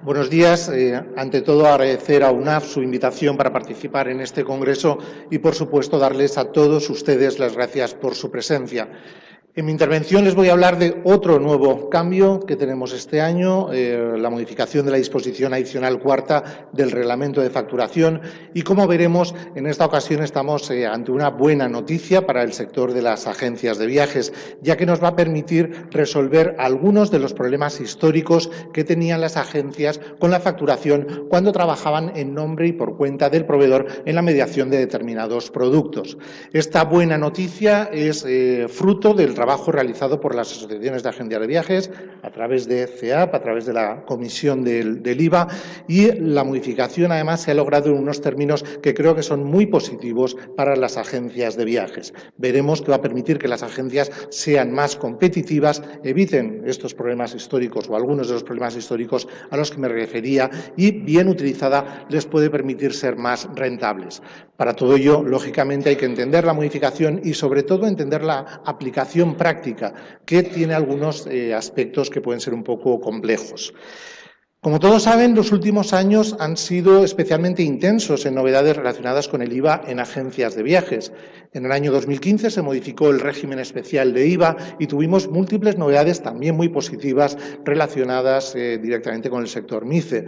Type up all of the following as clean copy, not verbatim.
Buenos días. Ante todo, agradecer a UNAF su invitación para participar en este congreso y, por supuesto, darles a todos ustedes las gracias por su presencia. En mi intervención les voy a hablar de otro nuevo cambio que tenemos este año, la modificación de la disposición adicional cuarta del reglamento de facturación y, como veremos, en esta ocasión estamos ante una buena noticia para el sector de las agencias de viajes, ya que nos va a permitir resolver algunos de los problemas históricos que tenían las agencias con la facturación cuando trabajaban en nombre y por cuenta del proveedor en la mediación de determinados productos. Esta buena noticia es fruto del trabajo realizado por las asociaciones de agencias de viajes a través de CEAP, a través de la comisión del IVA, y la modificación además se ha logrado en unos términos que creo que son muy positivos para las agencias de viajes. Veremos que va a permitir que las agencias sean más competitivas, eviten estos problemas históricos o algunos de los problemas históricos a los que me refería y, bien utilizada, les puede permitir ser más rentables. Para todo ello, lógicamente, hay que entender la modificación y, sobre todo, entender la aplicación práctica, que tiene algunos aspectos que pueden ser un poco complejos. Como todos saben, los últimos años han sido especialmente intensos en novedades relacionadas con el IVA en agencias de viajes. En el año 2015 se modificó el régimen especial de IVA y tuvimos múltiples novedades también muy positivas relacionadas directamente con el sector MICE.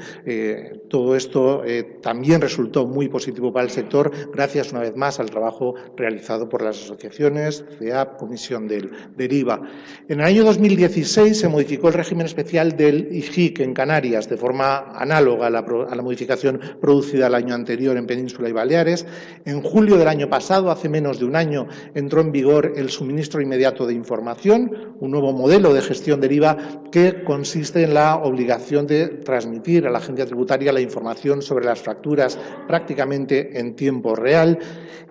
Todo esto también resultó muy positivo para el sector, gracias una vez más al trabajo realizado por las asociaciones, CEAP, Comisión del IVA. En el año 2016 se modificó el régimen especial del IGIC en Canarias, de forma análoga a la modificación producida el año anterior en Península y Baleares. En julio del año pasado, hace menos de un año, entró en vigor el suministro inmediato de información, un nuevo modelo de gestión del IVA que consiste en la obligación de transmitir a la agencia tributaria la información sobre las facturas prácticamente en tiempo real.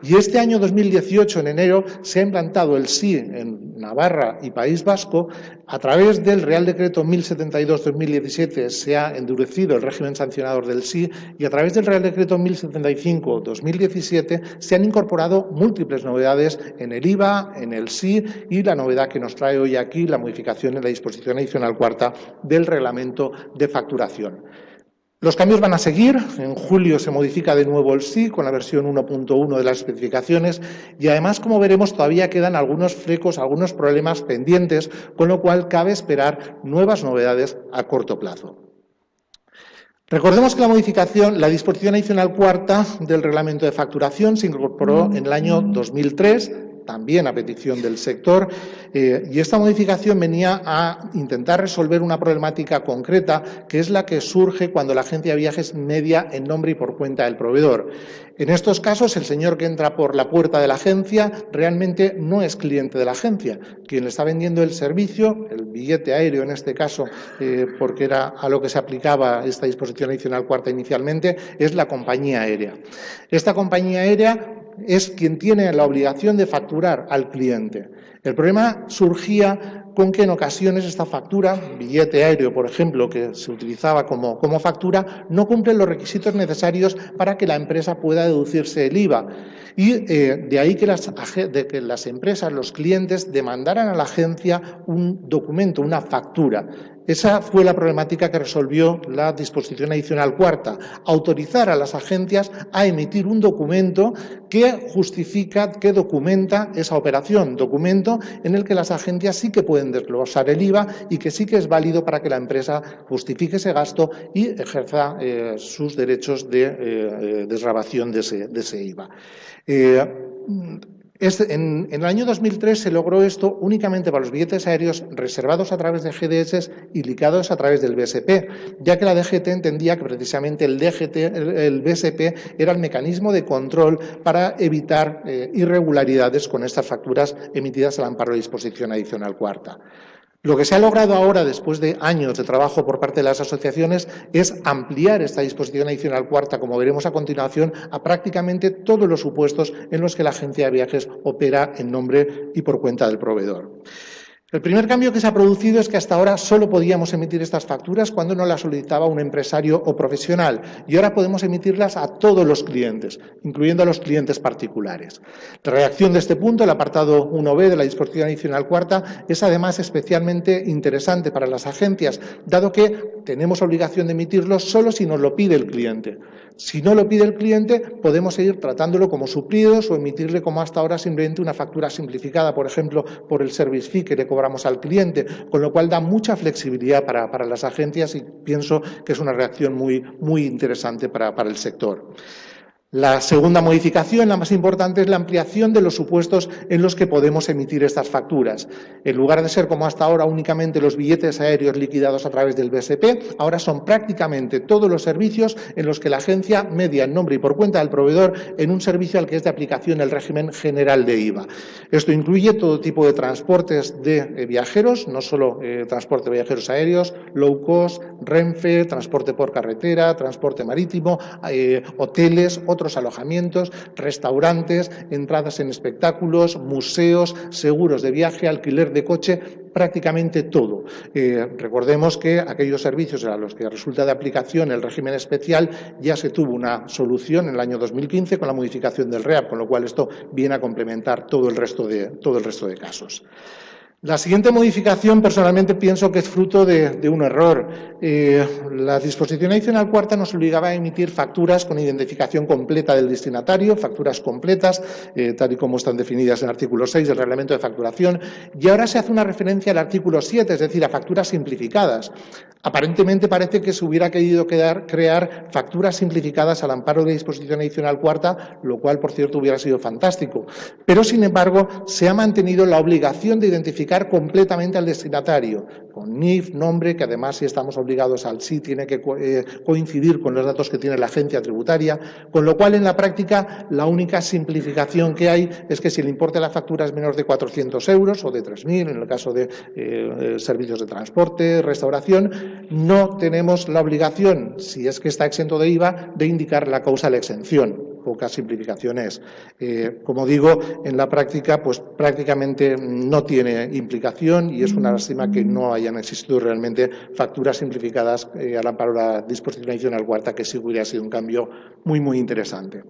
Y este año 2018, en enero, se ha implantado el SI en Navarra y País Vasco. A través del Real Decreto 1072-2017 se ha endurecido el régimen sancionador del SI y a través del Real Decreto 1075-2017 se han incorporado múltiples novedades en el IVA, en el SI y la novedad que nos trae hoy aquí, la modificación en la disposición adicional cuarta del reglamento de facturación. Los cambios van a seguir. En julio se modifica de nuevo el SI con la versión 1.1 de las especificaciones y además, como veremos, todavía quedan algunos flecos, algunos problemas pendientes, con lo cual cabe esperar nuevas novedades a corto plazo. Recordemos que la disposición adicional cuarta del reglamento de facturación se incorporó en el año 2003, también a petición del sector, y esta modificación venía a intentar resolver una problemática concreta, que es la que surge cuando la agencia de viajes media en nombre y por cuenta del proveedor. En estos casos, el señor que entra por la puerta de la agencia realmente no es cliente de la agencia. Quien le está vendiendo el servicio, el billete aéreo en este caso, porque era a lo que se aplicaba esta disposición adicional cuarta inicialmente, es la compañía aérea. Esta compañía aérea es quien tiene la obligación de facturar al cliente. El problema surgía con que en ocasiones esta factura, billete aéreo, por ejemplo, que se utilizaba como factura, no cumple los requisitos necesarios para que la empresa pueda deducirse el IVA. Y de ahí que las empresas, los clientes, demandaran a la agencia un documento, una factura. Esa fue la problemática que resolvió la disposición adicional cuarta, autorizar a las agencias a emitir un documento que justifica, que documenta esa operación, documento en el que las agencias sí que pueden desglosar el IVA y que sí que es válido para que la empresa justifique ese gasto y ejerza sus derechos de desgravación de ese IVA. En el año 2003 se logró esto únicamente para los billetes aéreos reservados a través de GDS y liquidados a través del BSP, ya que la DGT entendía que precisamente el BSP era el mecanismo de control para evitar irregularidades con estas facturas emitidas al amparo de disposición adicional cuarta. Lo que se ha logrado ahora, después de años de trabajo por parte de las asociaciones, es ampliar esta disposición adicional cuarta, como veremos a continuación, a prácticamente todos los supuestos en los que la agencia de viajes opera en nombre y por cuenta del proveedor. El primer cambio que se ha producido es que hasta ahora solo podíamos emitir estas facturas cuando nos las solicitaba un empresario o profesional y ahora podemos emitirlas a todos los clientes, incluyendo a los clientes particulares. La redacción de este punto, el apartado 1b de la disposición adicional cuarta, es además especialmente interesante para las agencias, dado que tenemos obligación de emitirlos solo si nos lo pide el cliente. Si no lo pide el cliente, podemos seguir tratándolo como suplidos o emitirle como hasta ahora simplemente una factura simplificada, por ejemplo, por el service fee que le cobramos al cliente, con lo cual da mucha flexibilidad para las agencias y pienso que es una reacción muy interesante para el sector. La segunda modificación, la más importante, es la ampliación de los supuestos en los que podemos emitir estas facturas. En lugar de ser, como hasta ahora, únicamente los billetes aéreos liquidados a través del BSP, ahora son prácticamente todos los servicios en los que la agencia media en nombre y por cuenta del proveedor en un servicio al que es de aplicación el régimen general de IVA. Esto incluye todo tipo de transportes de viajeros, no solo transporte de viajeros aéreos, low cost, Renfe, transporte por carretera, transporte marítimo, hoteles, otros alojamientos, restaurantes, entradas en espectáculos, museos, seguros de viaje, alquiler de coche, prácticamente todo. Recordemos que aquellos servicios a los que resulta de aplicación el régimen especial ya se tuvo una solución en el año 2015 con la modificación del REAP, con lo cual esto viene a complementar todo el resto de casos. La siguiente modificación, personalmente, pienso que es fruto de un error. La disposición adicional cuarta nos obligaba a emitir facturas con identificación completa del destinatario, facturas completas, tal y como están definidas en el artículo 6 del reglamento de facturación, y ahora se hace una referencia al artículo 7, es decir, a facturas simplificadas. Aparentemente parece que se hubiera querido crear facturas simplificadas al amparo de la disposición adicional cuarta, lo cual, por cierto, hubiera sido fantástico. Pero, sin embargo, se ha mantenido la obligación de identificar completamente al destinatario, con NIF, nombre, que además, si estamos obligados al SI, tiene que coincidir con los datos que tiene la agencia tributaria, con lo cual, en la práctica, la única simplificación que hay es que si el importe de la factura es menor de 400 euros o de 3.000, en el caso de servicios de transporte, restauración, no tenemos la obligación, si es que está exento de IVA, de indicar la causa de la exención. Pocas simplificaciones. Como digo, en la práctica, pues prácticamente no tiene implicación y es una lástima que no hayan existido realmente facturas simplificadas al amparo de la disposición adicional cuarta, que sí hubiera sido un cambio muy interesante.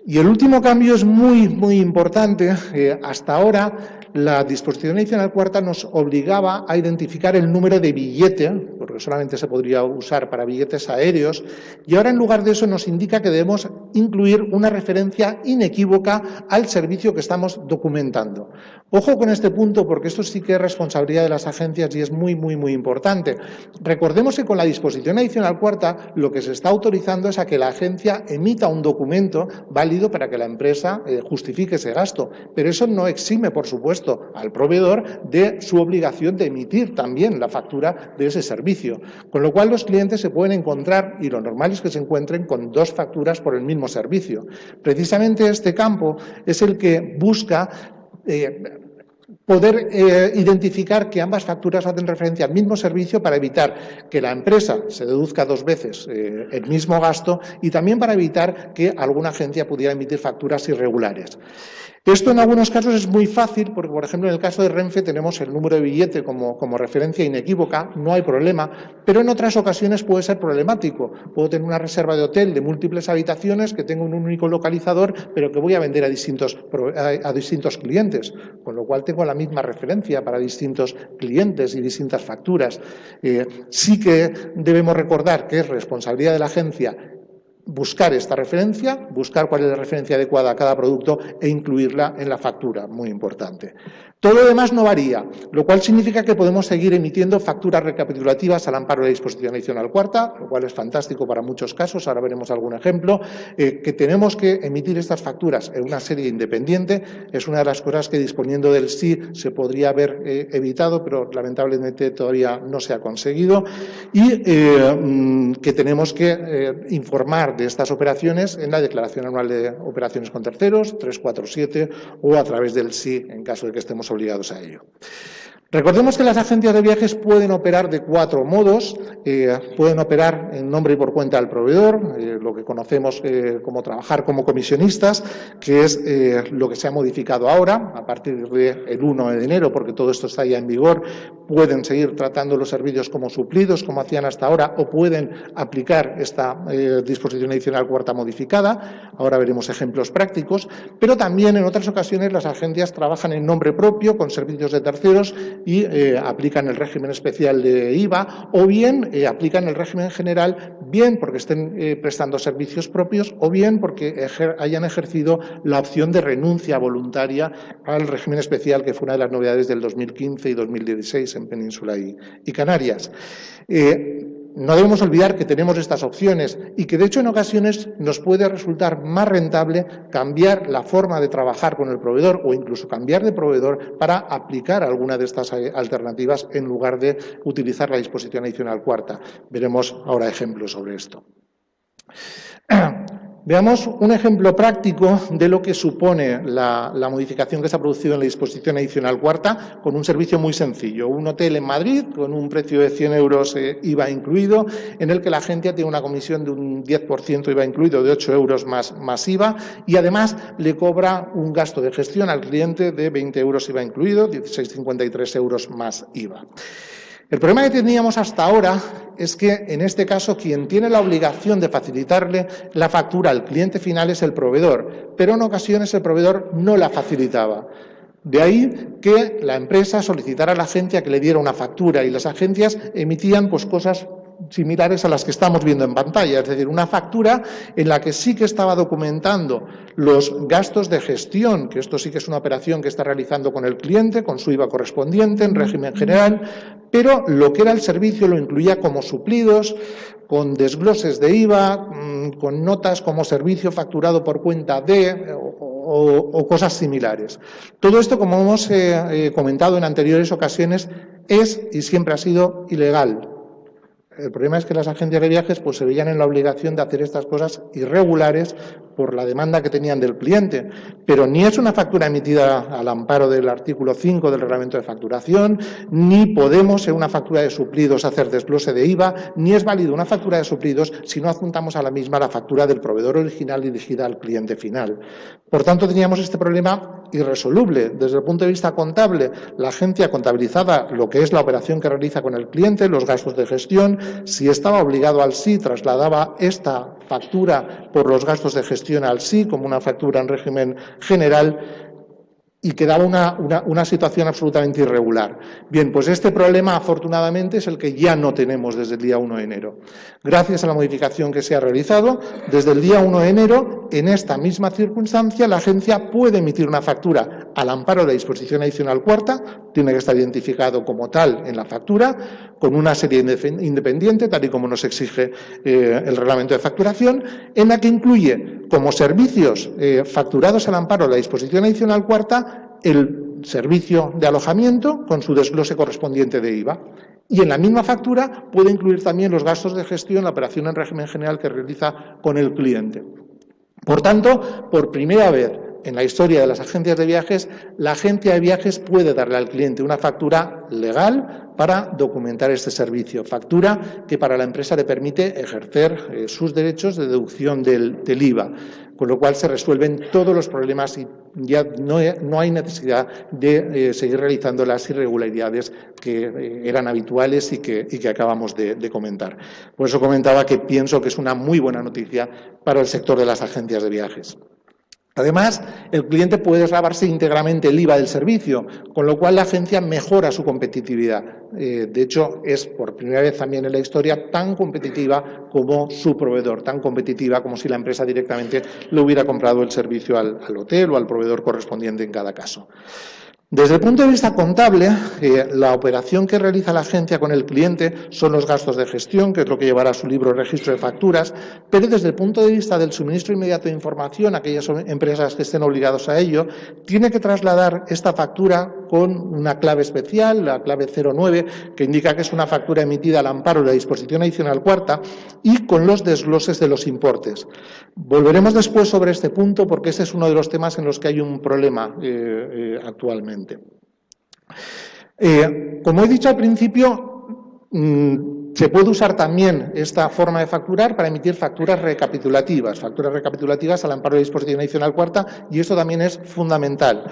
Y el último cambio es muy importante. Hasta ahora, la disposición adicional cuarta nos obligaba a identificar el número de billete, porque solamente se podría usar para billetes aéreos, y ahora en lugar de eso nos indica que debemos incluir una referencia inequívoca al servicio que estamos documentando. Ojo con este punto, porque esto sí que es responsabilidad de las agencias y es muy importante. Recordemos que con la disposición adicional cuarta lo que se está autorizando es a que la agencia emita un documento válido para que la empresa justifique ese gasto, pero eso no exime, por supuesto, al proveedor de su obligación de emitir también la factura de ese servicio. Con lo cual los clientes se pueden encontrar, y lo normal es que se encuentren con dos facturas por el mismo servicio. Precisamente este campo es el que busca poder identificar que ambas facturas hacen referencia al mismo servicio para evitar que la empresa se deduzca dos veces el mismo gasto y también para evitar que alguna agencia pudiera emitir facturas irregulares. Esto en algunos casos es muy fácil porque, por ejemplo, en el caso de Renfe tenemos el número de billete como referencia inequívoca, no hay problema, pero en otras ocasiones puede ser problemático. Puedo tener una reserva de hotel de múltiples habitaciones que tengo un único localizador, pero que voy a vender a distintos clientes, con lo cual tengo la misma referencia para distintos clientes y distintas facturas. Sí que debemos recordar que es responsabilidad de la agencia buscar esta referencia, buscar cuál es la referencia adecuada a cada producto e incluirla en la factura, muy importante. Todo lo demás no varía, lo cual significa que podemos seguir emitiendo facturas recapitulativas al amparo de la disposición adicional cuarta, lo cual es fantástico para muchos casos, ahora veremos algún ejemplo, que tenemos que emitir estas facturas en una serie independiente, es una de las cosas que disponiendo del sí se podría haber evitado, pero lamentablemente todavía no se ha conseguido, y que tenemos que informar de estas operaciones en la declaración anual de operaciones con terceros, 347, o a través del sí en caso de que estemos obligados a ello. Recordemos que las agencias de viajes pueden operar de 4 modos. Pueden operar en nombre y por cuenta del proveedor, lo que conocemos como trabajar como comisionistas, que es lo que se ha modificado ahora, a partir del 1 de enero, porque todo esto está ya en vigor. Pueden seguir tratando los servicios como suplidos, como hacían hasta ahora, o pueden aplicar esta disposición adicional cuarta modificada. Ahora veremos ejemplos prácticos, pero también en otras ocasiones las agencias trabajan en nombre propio, con servicios de terceros, y aplican el régimen especial de IVA, o bien aplican el régimen general, bien porque estén prestando servicios propios o bien porque hayan ejercido la opción de renuncia voluntaria al régimen especial, que fue una de las novedades del 2015 y 2016 en Península y Canarias. No debemos olvidar que tenemos estas opciones y que, de hecho, en ocasiones nos puede resultar más rentable cambiar la forma de trabajar con el proveedor o incluso cambiar de proveedor para aplicar alguna de estas alternativas en lugar de utilizar la disposición adicional cuarta. Veremos ahora ejemplos sobre esto. Veamos un ejemplo práctico de lo que supone la modificación que se ha producido en la disposición adicional cuarta con un servicio muy sencillo. Un hotel en Madrid con un precio de 100 euros IVA incluido, en el que la agencia tiene una comisión de un 10% IVA incluido, de 8 euros más IVA, y además le cobra un gasto de gestión al cliente de 20 euros IVA incluido, 16,53 euros más IVA. El problema que teníamos hasta ahora es que, en este caso, quien tiene la obligación de facilitarle la factura al cliente final es el proveedor, pero en ocasiones el proveedor no la facilitaba. De ahí que la empresa solicitara a la agencia que le diera una factura y las agencias emitían cosas similares a las que estamos viendo en pantalla, es decir, una factura en la que sí que estaba documentando los gastos de gestión, que esto sí que es una operación que está realizando con el cliente, con su IVA correspondiente en régimen general, pero lo que era el servicio lo incluía como suplidos, con desgloses de IVA, con notas como servicio facturado por cuenta de o cosas similares. Todo esto, como hemos comentado en anteriores ocasiones, es y siempre ha sido ilegal. El problema es que las agencias de viajes se veían en la obligación de hacer estas cosas irregulares por la demanda que tenían del cliente. Pero ni es una factura emitida al amparo del artículo 5 del reglamento de facturación, ni podemos en una factura de suplidos hacer desglose de IVA, ni es válido una factura de suplidos si no adjuntamos a la misma la factura del proveedor original dirigida al cliente final. Por tanto, teníamos este problema irresoluble. Desde el punto de vista contable, la agencia contabilizaba lo que es la operación que realiza con el cliente, los gastos de gestión. Si estaba obligado al SI, trasladaba esta factura por los gastos de gestión al SI como una factura en régimen general, y quedaba una situación absolutamente irregular. Bien, pues este problema, afortunadamente, es el que ya no tenemos desde el día 1 de enero. Gracias a la modificación que se ha realizado, desde el día 1 de enero, en esta misma circunstancia, la agencia puede emitir una factura al amparo de la disposición adicional cuarta, tiene que estar identificado como tal en la factura, con una serie independiente, tal y como nos exige el reglamento de facturación, en la que incluye como servicios facturados al amparo de la disposición adicional cuarta el servicio de alojamiento con su desglose correspondiente de IVA. Y en la misma factura puede incluir también los gastos de gestión, la operación en régimen general que realiza con el cliente. Por tanto, por primera vez en la historia de las agencias de viajes, la agencia de viajes puede darle al cliente una factura legal para documentar este servicio. Factura que para la empresa le permite ejercer sus derechos de deducción del IVA, con lo cual se resuelven todos los problemas y ya no hay necesidad de seguir realizando las irregularidades que eran habituales y que acabamos de comentar. Por eso comentaba que pienso que es una muy buena noticia para el sector de las agencias de viajes. Además, el cliente puede desgravarse íntegramente el IVA del servicio, con lo cual la agencia mejora su competitividad. De hecho, es por primera vez también en la historia tan competitiva como su proveedor, tan competitiva como si la empresa directamente le hubiera comprado el servicio al hotel o al proveedor correspondiente en cada caso. Desde el punto de vista contable, la operación que realiza la agencia con el cliente son los gastos de gestión, que es lo que llevará su libro registro de facturas, pero desde el punto de vista del suministro inmediato de información, aquellas empresas que estén obligadas a ello, tiene que trasladar esta factura con una clave especial, la clave 09, que indica que es una factura emitida al amparo de la disposición adicional cuarta y con los desgloses de los importes. Volveremos después sobre este punto porque este es uno de los temas en los que hay un problema actualmente. Como he dicho al principio, se puede usar también esta forma de facturar para emitir facturas recapitulativas al amparo de la disposición adicional cuarta, y esto también es fundamental.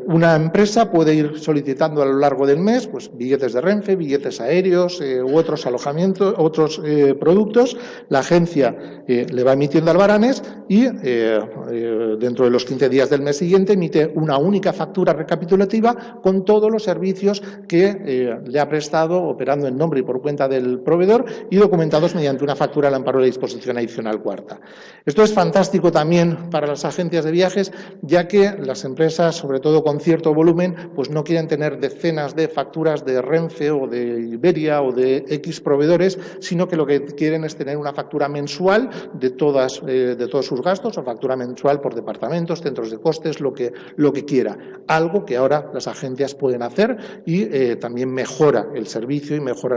Una empresa puede ir solicitando a lo largo del mes pues, billetes de Renfe, billetes aéreos u otros alojamientos, otros productos. La agencia le va emitiendo albaranes y dentro de los 15 días del mes siguiente emite una única factura recapitulativa con todos los servicios que le ha prestado operando en nombre y por cuenta del proveedor y documentados mediante una factura al amparo de la disposición adicional cuarta. Esto es fantástico también para las agencias de viajes, ya que las empresas, sobre todo con cierto volumen, pues no quieren tener decenas de facturas de Renfe o de Iberia o de X proveedores, sino que lo que quieren es tener una factura mensual de todos sus gastos, o factura mensual por departamentos, centros de costes, lo que quiera. Algo que ahora las agencias pueden hacer y también mejora el servicio y mejora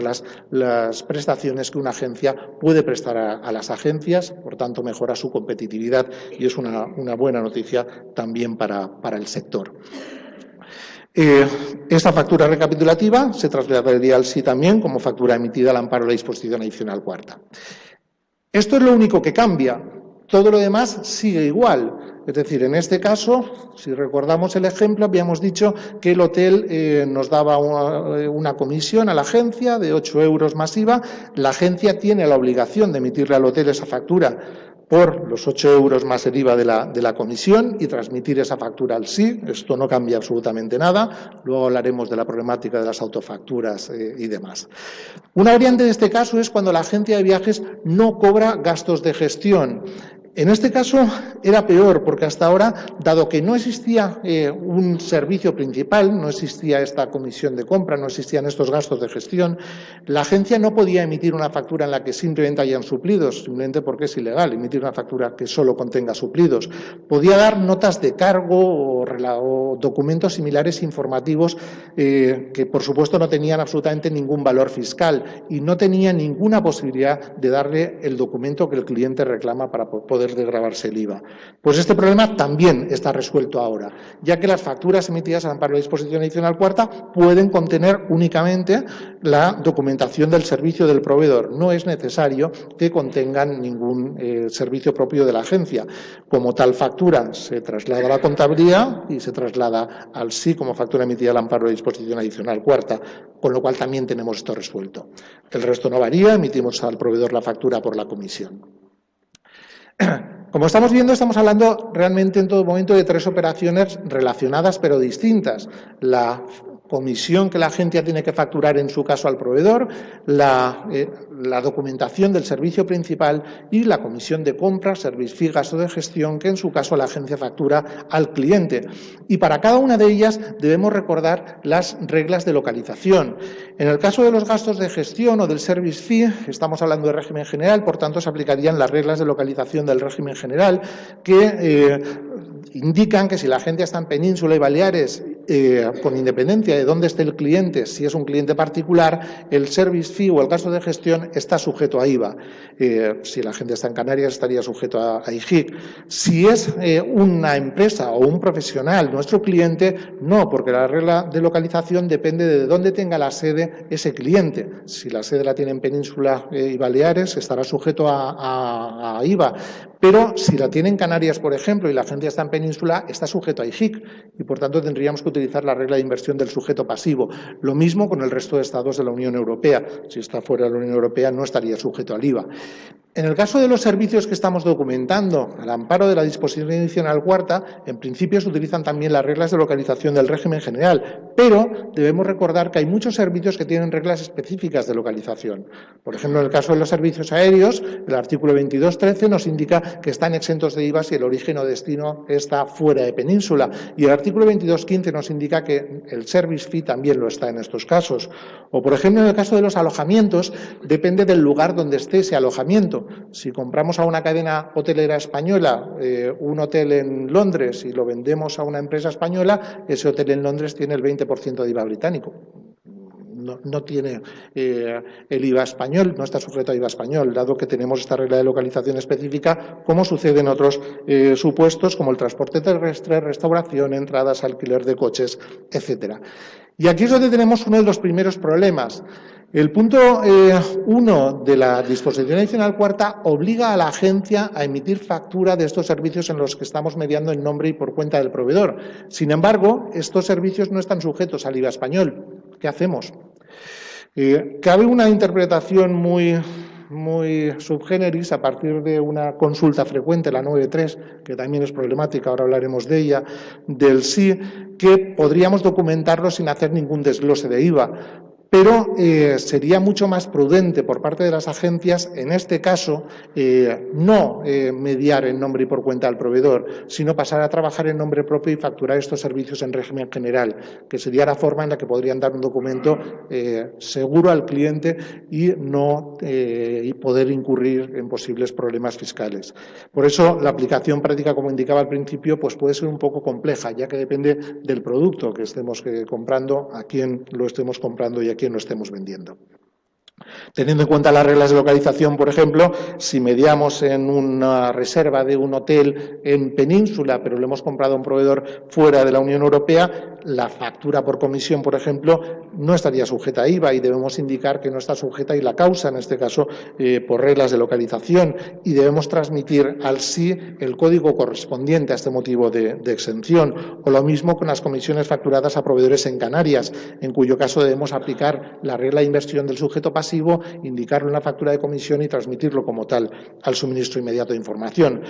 las prestaciones que una agencia puede prestar a las agencias, por tanto mejora su competitividad y es una buena noticia también para el sector. Esta factura recapitulativa se trasladaría al SI también como factura emitida al amparo de la disposición adicional cuarta. Esto es lo único que cambia. Todo lo demás sigue igual. Es decir, en este caso, si recordamos el ejemplo, habíamos dicho que el hotel nos daba una comisión a la agencia de 8 euros más IVA. La agencia tiene la obligación de emitirle al hotel esa factura por los 8 euros más el IVA de la comisión y transmitir esa factura al SI. Esto no cambia absolutamente nada. Luego hablaremos de la problemática de las autofacturas y demás. Una variante de este caso es cuando la agencia de viajes no cobra gastos de gestión. En este caso era peor porque hasta ahora, dado que no existía un servicio principal, no existía esta comisión de compra, no existían estos gastos de gestión, la agencia no podía emitir una factura en la que simplemente hayan suplidos, simplemente porque es ilegal emitir una factura que solo contenga suplidos. Podía dar notas de cargo o documentos similares informativos que, por supuesto, no tenían absolutamente ningún valor fiscal y no tenía ninguna posibilidad de darle el documento que el cliente reclama para poder desgravarse el IVA. Pues este problema también está resuelto ahora, ya que las facturas emitidas al amparo de la disposición adicional cuarta pueden contener únicamente la documentación del servicio del proveedor. No es necesario que contengan ningún servicio propio de la agencia. Como tal factura se traslada a la contabilidad y se traslada al SI como factura emitida al amparo de disposición adicional cuarta, con lo cual también tenemos esto resuelto. El resto no varía, emitimos al proveedor la factura por la comisión. Como estamos viendo, estamos hablando realmente en todo momento de 3 operaciones relacionadas pero distintas. La comisión que la agencia tiene que facturar en su caso al proveedor, la documentación del servicio principal y la comisión de compra, service fee, gasto de gestión que en su caso la agencia factura al cliente. Y para cada una de ellas debemos recordar las reglas de localización. En el caso de los gastos de gestión o del service fee, estamos hablando de régimen general, por tanto se aplicarían las reglas de localización del régimen general que indican que si la agencia está en Península y Baleares, con independencia de dónde esté el cliente, si es un cliente particular, el service fee o el gasto de gestión está sujeto a IVA. Si la agencia está en Canarias, estaría sujeto a IGIC. Si es una empresa o un profesional, nuestro cliente, no, porque la regla de localización depende de dónde tenga la sede ese cliente. Si la sede la tiene en Península y Baleares, estará sujeto a IVA. Pero si la tiene en Canarias, por ejemplo, y la agencia está en Península, está sujeto a IGIC y, por tanto, tendríamos que utilizar la regla de inversión del sujeto pasivo. Lo mismo con el resto de estados de la Unión Europea. Si está fuera de la Unión Europea, no estaría sujeto al IVA. En el caso de los servicios que estamos documentando al amparo de la disposición adicional cuarta, en principio se utilizan también las reglas de localización del régimen general, pero debemos recordar que hay muchos servicios que tienen reglas específicas de localización. Por ejemplo, en el caso de los servicios aéreos, el artículo 22.13 nos indica que están exentos de IVA si el origen o destino está fuera de península, y el artículo 22.15 nos indica que el service fee también lo está en estos casos. O, por ejemplo, en el caso de los alojamientos, depende del lugar donde esté ese alojamiento. Si compramos a una cadena hotelera española un hotel en Londres y lo vendemos a una empresa española, ese hotel en Londres tiene el 20% de IVA británico. no tiene el IVA español, no está sujeto a IVA español, dado que tenemos esta regla de localización específica, como sucede en otros supuestos, como el transporte terrestre, restauración, entradas, alquiler de coches, etcétera. Y aquí es donde tenemos uno de los primeros problemas. El punto 1 de la disposición adicional cuarta obliga a la agencia a emitir factura de estos servicios en los que estamos mediando en nombre y por cuenta del proveedor. Sin embargo, estos servicios no están sujetos al IVA español. ¿Qué hacemos? Cabe una interpretación muy subgéneris a partir de una consulta frecuente, la 9.3, que también es problemática, ahora hablaremos de ella, del SI, que podríamos documentarlo sin hacer ningún desglose de IVA. Pero sería mucho más prudente por parte de las agencias, en este caso, no mediar en nombre y por cuenta del proveedor, sino pasar a trabajar en nombre propio y facturar estos servicios en régimen general, que sería la forma en la que podrían dar un documento seguro al cliente y poder incurrir en posibles problemas fiscales. Por eso, la aplicación práctica, como indicaba al principio, pues puede ser un poco compleja, ya que depende del producto que estemos comprando, a quién lo estemos comprando y a quién lo estemos vendiendo. Teniendo en cuenta las reglas de localización, por ejemplo, si mediamos en una reserva de un hotel en Península, pero lo hemos comprado a un proveedor fuera de la Unión Europea, la factura por comisión, por ejemplo, no estaría sujeta a IVA y debemos indicar que no está sujeta y la causa, en este caso, por reglas de localización, y debemos transmitir al SI el código correspondiente a este motivo de exención, o lo mismo con las comisiones facturadas a proveedores en Canarias, en cuyo caso debemos aplicar la regla de inversión del sujeto pasivo, indicarlo en la factura de comisión y transmitirlo como tal al suministro inmediato de información.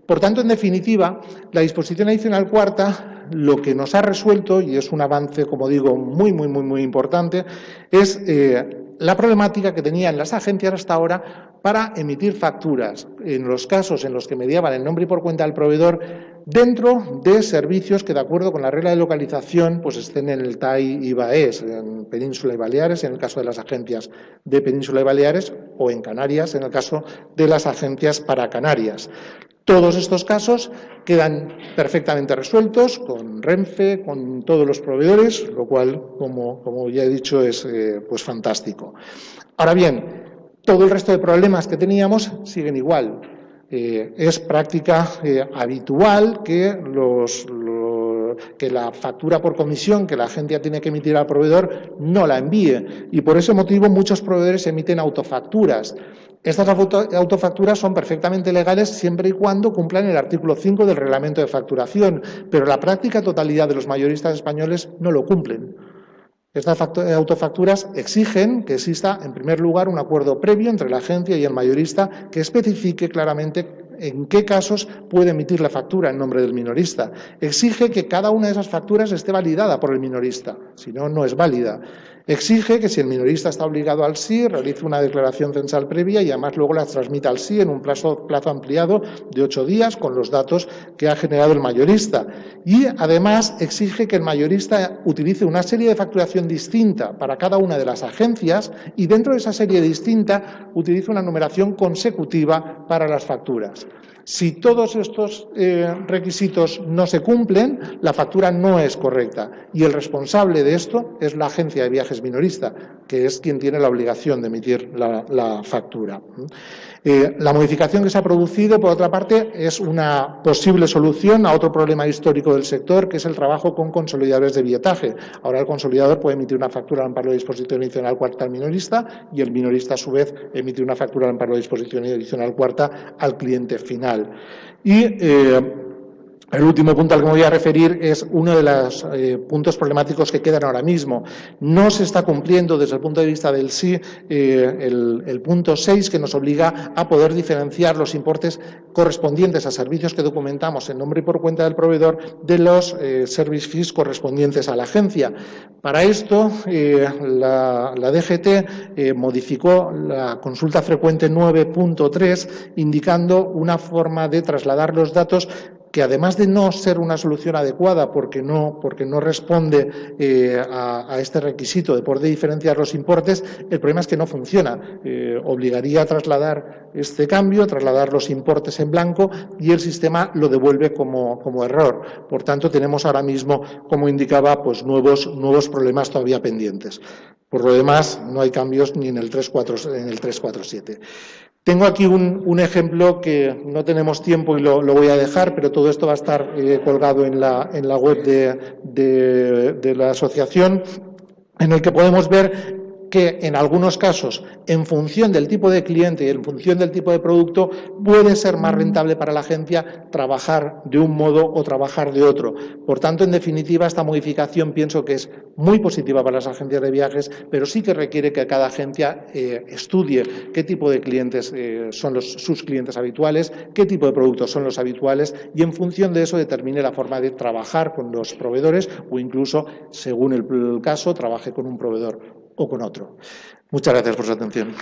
Por tanto, en definitiva, la disposición adicional cuarta lo que nos ha resuelto, y es un avance, como digo, muy importante, es la problemática que tenían las agencias hasta ahora para emitir facturas en los casos en los que mediaban el nombre y por cuenta del proveedor dentro de servicios que, de acuerdo con la regla de localización, pues estén en el TAI IVAES, en Península y Baleares, en el caso de las agencias de Península y Baleares, o en Canarias, en el caso de las agencias para Canarias. Todos estos casos quedan perfectamente resueltos con Renfe, con todos los proveedores, lo cual, como ya he dicho, es pues fantástico. Ahora bien, todo el resto de problemas que teníamos siguen igual. Es práctica habitual que la factura por comisión que la agencia tiene que emitir al proveedor no la envíe, y por ese motivo muchos proveedores emiten autofacturas. Estas autofacturas son perfectamente legales siempre y cuando cumplan el artículo 5 del Reglamento de Facturación, pero la práctica totalidad de los mayoristas españoles no lo cumplen. Estas autofacturas exigen que exista, en primer lugar, un acuerdo previo entre la agencia y el mayorista que especifique claramente en qué casos puede emitir la factura en nombre del minorista. Exige que cada una de esas facturas esté validada por el minorista, si no, no es válida. Exige que si el minorista está obligado al SI, realice una declaración censal previa y además luego las transmita al SI en un plazo ampliado de 8 días con los datos que ha generado el mayorista. Y además exige que el mayorista utilice una serie de facturación distinta para cada una de las agencias y dentro de esa serie distinta utilice una numeración consecutiva para las facturas. Si todos estos requisitos no se cumplen, la factura no es correcta y el responsable de esto es la agencia de viajes minorista, que es quien tiene la obligación de emitir la factura. La modificación que se ha producido, por otra parte, es una posible solución a otro problema histórico del sector, que es el trabajo con consolidadores de billetaje. Ahora el consolidador puede emitir una factura al amparo de disposición adicional cuarta al minorista y el minorista, a su vez, emite una factura al amparo de disposición adicional cuarta al cliente final. Y el último punto al que me voy a referir es uno de los puntos problemáticos que quedan ahora mismo. No se está cumpliendo desde el punto de vista del SI el punto 6 que nos obliga a poder diferenciar los importes correspondientes a servicios que documentamos en nombre y por cuenta del proveedor de los service fees correspondientes a la agencia. Para esto, la DGT modificó la consulta frecuente 9.3 indicando una forma de trasladar los datos que además de no ser una solución adecuada porque no responde a este requisito de poder diferenciar los importes, el problema es que no funciona. Obligaría a trasladar este cambio, a trasladar los importes en blanco y el sistema lo devuelve como error. Por tanto, tenemos ahora mismo, como indicaba, pues nuevos problemas todavía pendientes. Por lo demás, no hay cambios ni en el 347. Tengo aquí un ejemplo que no tenemos tiempo y lo voy a dejar, pero todo esto va a estar colgado en la web de la asociación, en el que podemos ver que en algunos casos, en función del tipo de cliente y en función del tipo de producto, puede ser más rentable para la agencia trabajar de un modo o trabajar de otro. Por tanto, en definitiva, esta modificación pienso que es muy positiva para las agencias de viajes, pero sí que requiere que cada agencia estudie qué tipo de clientes son sus clientes habituales, qué tipo de productos son los habituales y en función de eso determine la forma de trabajar con los proveedores o incluso, según el caso, trabaje con un proveedor o con otro. Muchas gracias por su atención.